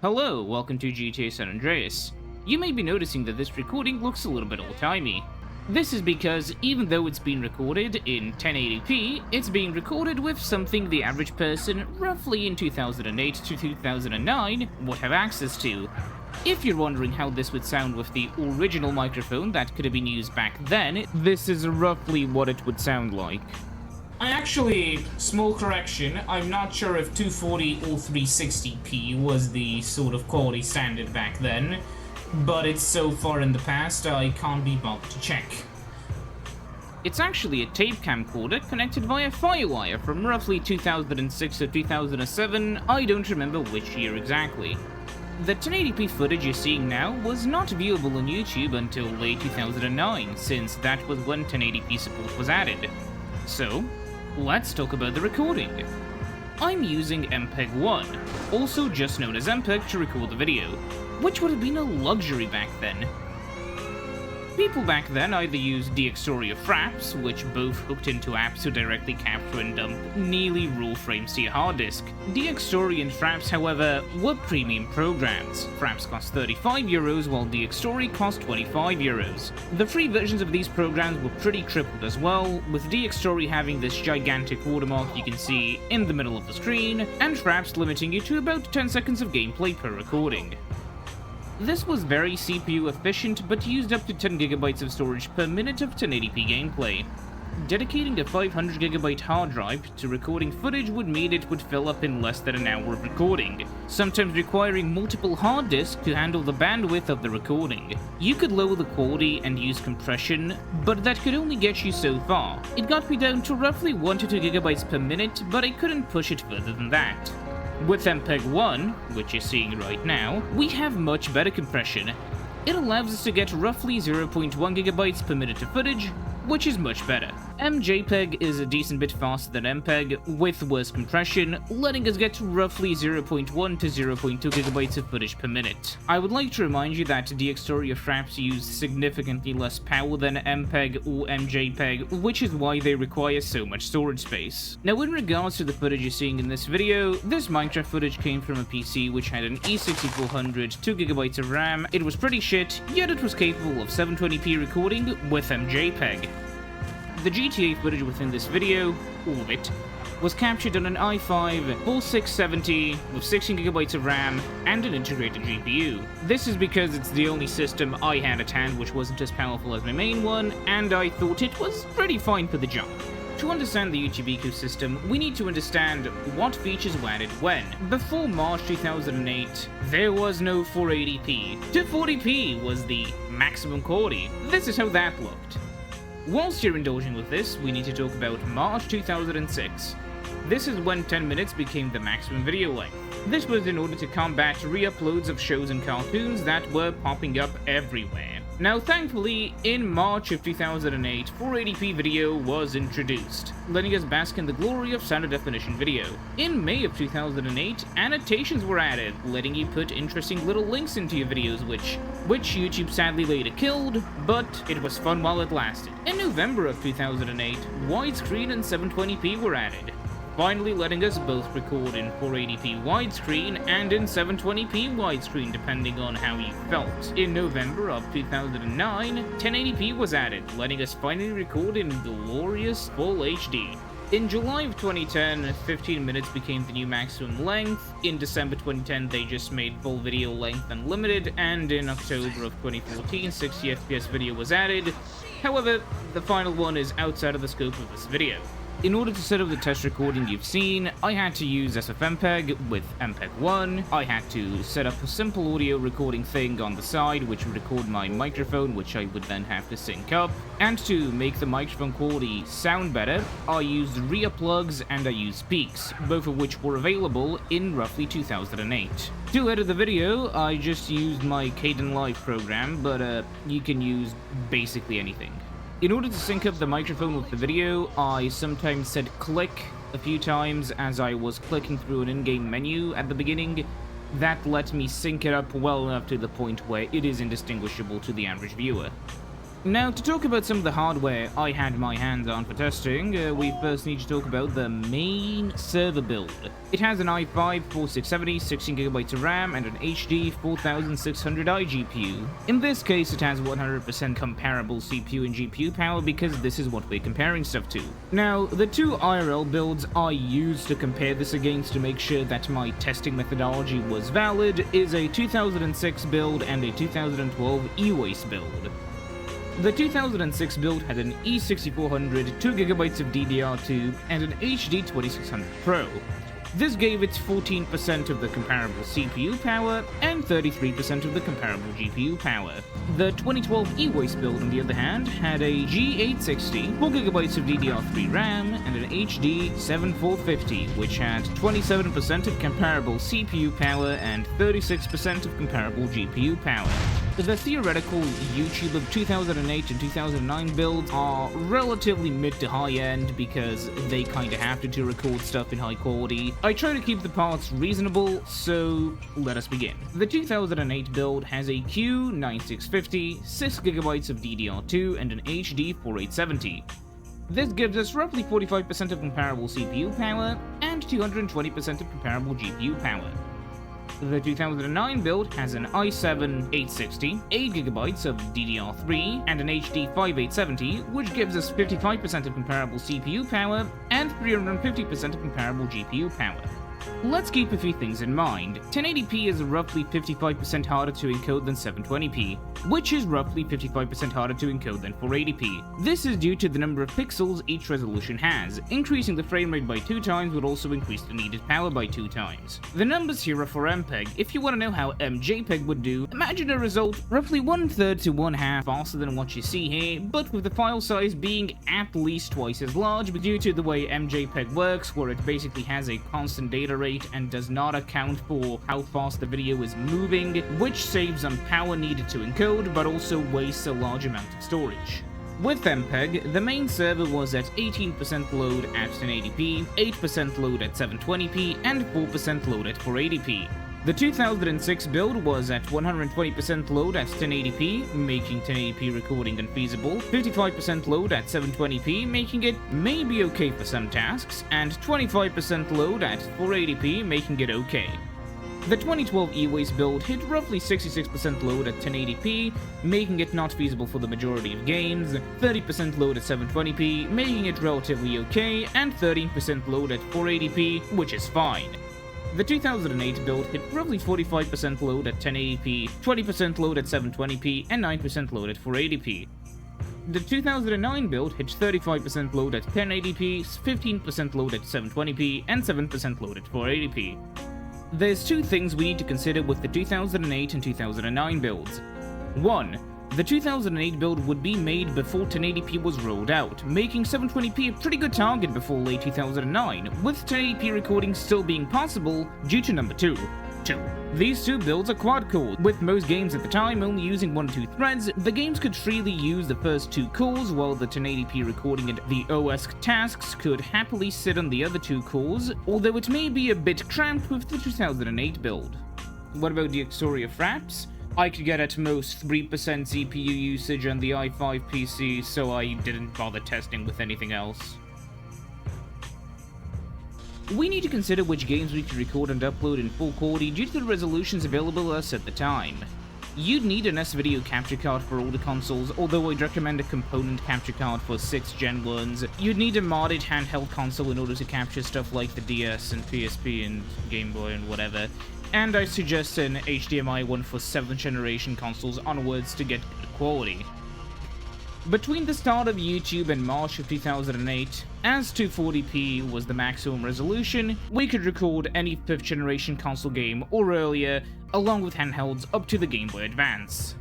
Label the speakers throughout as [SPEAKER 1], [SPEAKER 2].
[SPEAKER 1] Hello, welcome to GTA San Andreas. You may be noticing that this recording looks a little bit old-timey. This is because even though it's been recorded in 1080p, it's being recorded with something the average person roughly in 2008 to 2009 would have access to. If you're wondering how this would sound with the original microphone that could have been used back then, this is roughly what it would sound like. Small correction, I'm not sure if 240 or 360p was the sort of quality standard back then, but it's so far in the past I can't be bothered to check. It's actually a tape camcorder connected via FireWire from roughly 2006 or 2007, I don't remember which year exactly. The 1080p footage you're seeing now was not viewable on YouTube until late 2009, since that was when 1080p support was added. So, let's talk about the recording. I'm using MPEG 1, also just known as MPEG, to record the video, which would have been a luxury back then. People back then either used DxStory or Fraps, which both hooked into apps to directly capture and dump nearly raw frames to your hard disk. DxStory and Fraps, however, were premium programs. Fraps cost €35, while DxStory cost €25. The free versions of these programs were pretty crippled as well, with DxStory having this gigantic watermark you can see in the middle of the screen, and Fraps limiting you to about 10 seconds of gameplay per recording. This was very CPU efficient, but used up to 10GB of storage per minute of 1080p gameplay. Dedicating a 500GB hard drive to recording footage would mean it would fill up in less than an hour of recording, sometimes requiring multiple hard disks to handle the bandwidth of the recording. You could lower the quality and use compression, but that could only get you so far. It got me down to roughly 1 to 2GB per minute, but I couldn't push it further than that. With MPEG 1, which you're seeing right now, we have much better compression. It allows us to get roughly 0.1GB per minute of footage, which is much better. MJPEG is a decent bit faster than MPEG, with worse compression, letting us get to roughly 0.1 to 0.2GB of footage per minute. I would like to remind you that DxStory or Fraps use significantly less power than MPEG or MJPEG, which is why they require so much storage space. Now, in regards to the footage you're seeing in this video, this Minecraft footage came from a PC which had an E6400, 2GB of RAM. It was pretty shit, yet it was capable of 720p recording with MJPEG. The GTA footage within this video, all of it, was captured on an i5 4670 with 16GB of RAM and an integrated GPU. This is because it's the only system I had at hand which wasn't as powerful as my main one, and I thought it was pretty fine for the job. To understand the YouTube ecosystem, we need to understand what features were added when. Before March 2008, there was no 480p. 240p was the maximum quality. This is how that looked. Whilst you're indulging with this, we need to talk about March 2006. This is when 10 minutes became the maximum video length. This was in order to combat reuploads of shows and cartoons that were popping up everywhere. Now, thankfully, in March of 2008, 480p video was introduced, letting us bask in the glory of standard definition video. In May of 2008, annotations were added, letting you put interesting little links into your videos, which YouTube sadly later killed, but it was fun while it lasted. In November of 2008, widescreen and 720p were added, finally letting us both record in 480p widescreen and in 720p widescreen depending on how you felt. In November of 2009, 1080p was added, letting us finally record in glorious full HD. In July of 2010, 15 minutes became the new maximum length. In December 2010, they just made full video length unlimited, and in October of 2014, 60fps video was added. However, the final one is outside of the scope of this video. In order to set up the test recording you've seen, I had to use SFmpeg with MPEG 1, I had to set up a simple audio recording thing on the side which would record my microphone, which I would then have to sync up, and to make the microphone quality sound better, I used Reaplugs and I used Speex, both of which were available in roughly 2008. To edit the video, I just used my Kdenlive program, but you can use basically anything. In order to sync up the microphone with the video, I sometimes said click a few times as I was clicking through an in-game menu at the beginning. That let me sync it up well enough to the point where it is indistinguishable to the average viewer.
[SPEAKER 2] Now, to talk about some of the hardware I had my hands on for testing, we first need to talk about the main server build. It has an i5 4670, 16GB of RAM, and an HD 4600i GPU. In this case, it has 100% comparable CPU and GPU power because this is what we're comparing stuff to. Now, the two IRL builds I used to compare this against to make sure that my testing methodology was valid is a 2006 build and a 2012 E-Waste build. The 2006 build had an E6400, 2GB of DDR2, and an HD 2600 Pro. This gave it 14% of the comparable CPU power and 33% of the comparable GPU power. The 2012 E-Waste build, on the other hand, had a G860, 4GB of DDR3 RAM, and an HD 7450, which had 27% of comparable CPU power and 36% of comparable GPU power. The theoretical YouTube of 2008 and 2009 builds are relatively mid to high end because they kinda have to record stuff in high quality. I try to keep the parts reasonable, so let us begin. The 2008 build has a Q9650, 6GB of DDR2, and an HD 4870. This gives us roughly 45% of comparable CPU power and 220% of comparable GPU power. The 2009 build has an i7 860, 8GB of DDR3, and an HD 5870, which gives us 55% of comparable CPU power and 350% of comparable GPU power. Let's keep a few things in mind. 1080p is roughly 55% harder to encode than 720p, which is roughly 55% harder to encode than 480p. This is due to the number of pixels each resolution has. Increasing the frame rate by 2 times would also increase the needed power by 2 times. The numbers here are for MPEG. If you want to know how MJPEG would do, imagine a result roughly 1/3 to 1/2 faster than what you see here, but with the file size being at least twice as large due to the way MJPEG works, where it basically has a constant data rate and does not account for how fast the video is moving, which saves on power needed to encode but also wastes a large amount of storage. With MPEG, the main server was at 18% load at 1080p, 8% load at 720p, and 4% load at 480p. The 2006 build was at 120% load at 1080p, making 1080p recording unfeasible, 55% load at 720p, making it maybe okay for some tasks, and 25% load at 480p, making it okay. The 2012 E-Waste build hit roughly 66% load at 1080p, making it not feasible for the majority of games, 30% load at 720p, making it relatively okay, and 13% load at 480p, which is fine. The 2008 build hit roughly 45% load at 1080p, 20% load at 720p, and 9% load at 480p. The 2009 build hit 35% load at 1080p, 15% load at 720p, and 7% load at 480p. There's two things we need to consider with the 2008 and 2009 builds. 1. The 2008 build would be made before 1080p was rolled out, making 720p a pretty good target before late 2009, with 1080p recording still being possible due to number 2. These two builds are quad-core, with most games at the time only using 1 or 2 threads. The games could freely use the first 2 cores, while the 1080p recording and the OS tasks could happily sit on the other 2 cores, although it may be a bit cramped with the 2008 build. What about the Xtoria fraps? I could get at most 3% CPU usage on the i5 PC, so I didn't bother testing with anything else. We need to consider which games we could record and upload in full quality due to the resolutions available to us at the time. You'd need an S-video capture card for older consoles, although I'd recommend a component capture card for 6th Gen ones. You'd need a modded handheld console in order to capture stuff like the DS and PSP and Game Boy and whatever. And I suggest an HDMI one for 7th generation consoles onwards to get good quality. Between the start of YouTube and March of 2008, as 240p was the maximum resolution, we could record any 5th generation console game or earlier, along with handhelds up to the Game Boy Advance.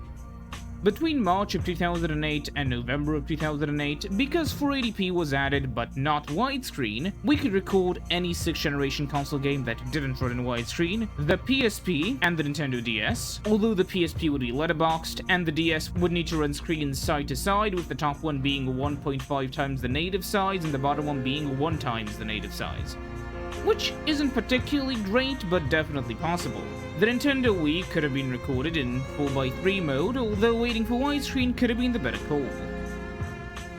[SPEAKER 2] Between March of 2008 and November of 2008, because 480p was added but not widescreen, we could record any 6th generation console game that didn't run in widescreen, the PSP and the Nintendo DS, although the PSP would be letterboxed and the DS would need to run screens side to side, with the top one being 1.5 times the native size and the bottom one being 1 times the native size. Which isn't particularly great, but definitely possible. The Nintendo Wii could have been recorded in 4:3 mode, although waiting for widescreen could have been the better call.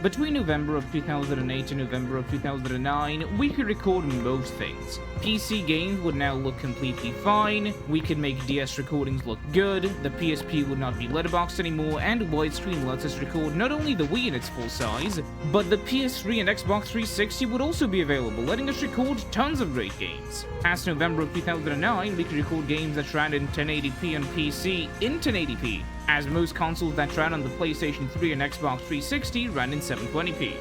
[SPEAKER 2] Between November of 2008 and November of 2009, we could record most things. PC games would now look completely fine, we could make DS recordings look good, the PSP would not be letterboxed anymore, and widescreen lets us record not only the Wii in its full size, but the PS3 and Xbox 360 would also be available, letting us record tons of great games. Past November of 2009, we could record games that ran in 1080p on PC in 1080p, as most consoles that ran on the PlayStation 3 and Xbox 360 ran in 720p.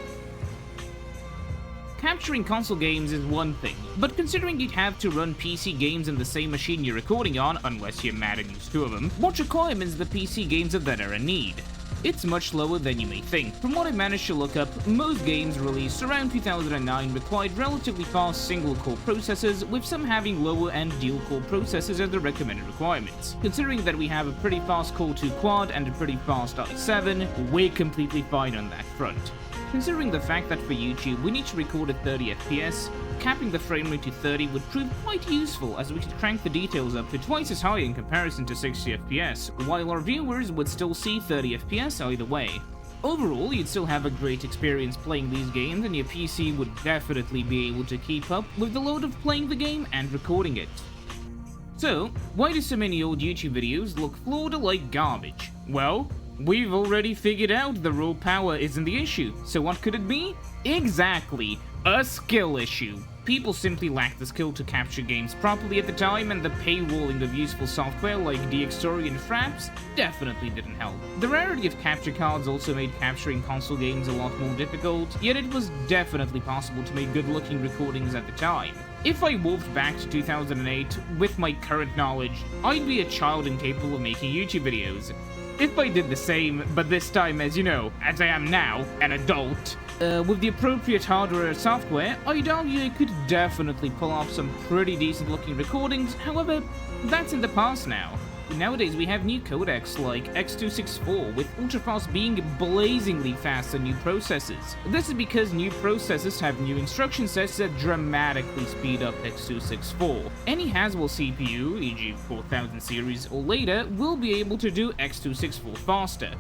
[SPEAKER 2] Capturing console games is one thing, but considering you'd have to run PC games in the same machine you're recording on, unless you're mad and use two of them, what requirements the PC games of that era need? It's much lower than you may think. From what I managed to look up, most games released around 2009 required relatively fast single-core processors, with some having lower-end dual-core processors as the recommended requirements. Considering that we have a pretty fast Core 2 quad and a pretty fast i7, we're completely fine on that front. Considering the fact that for YouTube we need to record at 30 FPS, capping the frame rate to 30 would prove quite useful, as we could crank the details up to twice as high in comparison to 60 FPS, while our viewers would still see 30 FPS either way. Overall, you'd still have a great experience playing these games, and your PC would definitely be able to keep up with the load of playing the game and recording it. So, why do so many old YouTube videos look flawed or like garbage? Well, we've already figured out the raw power isn't the issue, so what could it be? Exactly, a skill issue. People simply lacked the skill to capture games properly at the time, and the paywalling of useful software like DxTory and Fraps definitely didn't help. The rarity of capture cards also made capturing console games a lot more difficult, yet it was definitely possible to make good-looking recordings at the time. If I warped back to 2008 with my current knowledge, I'd be a child incapable of making YouTube videos. If I did the same, but this time as you know, as I am now, an adult, with the appropriate hardware or software, I'd argue I could definitely pull off some pretty decent looking recordings. However, that's in the past now. Nowadays we have new codecs like X264, with ultrafast being blazingly fast on new processors. This is because new processors have new instruction sets that dramatically speed up X264. Any Haswell CPU, e.g. 4000 series or later, will be able to do X264 faster.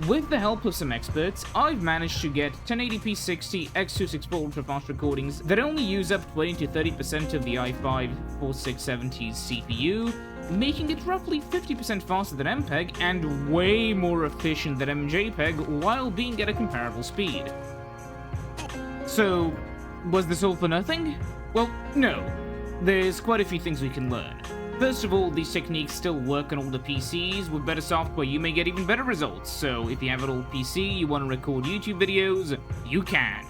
[SPEAKER 2] With the help of some experts, I've managed to get 1080p 60 X264 ultrafast recordings that only use up 20 to 30% of the i5-4670's CPU, making it roughly 50% faster than MPEG and way more efficient than MJPEG while being at a comparable speed. So, was this all for nothing? Well, no. There's quite a few things we can learn. First of all, these techniques still work on older PCs. With better software, you may get even better results. So if you have an old PC, you want to record YouTube videos, you can.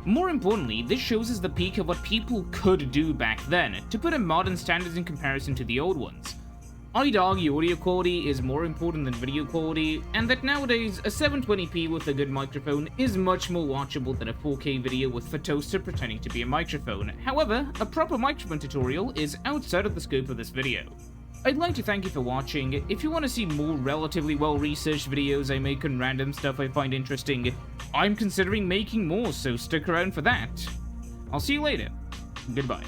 [SPEAKER 2] More importantly, this shows us the peak of what people could do back then, to put in modern standards in comparison to the old ones. I'd argue audio quality is more important than video quality, and that nowadays a 720p with a good microphone is much more watchable than a 4K video with a toaster pretending to be a microphone. However, a proper microphone tutorial is outside of the scope of this video. I'd like to thank you for watching. If you want to see more relatively well-researched videos I make on random stuff I find interesting, I'm considering making more, so stick around for that. I'll see you later. Goodbye.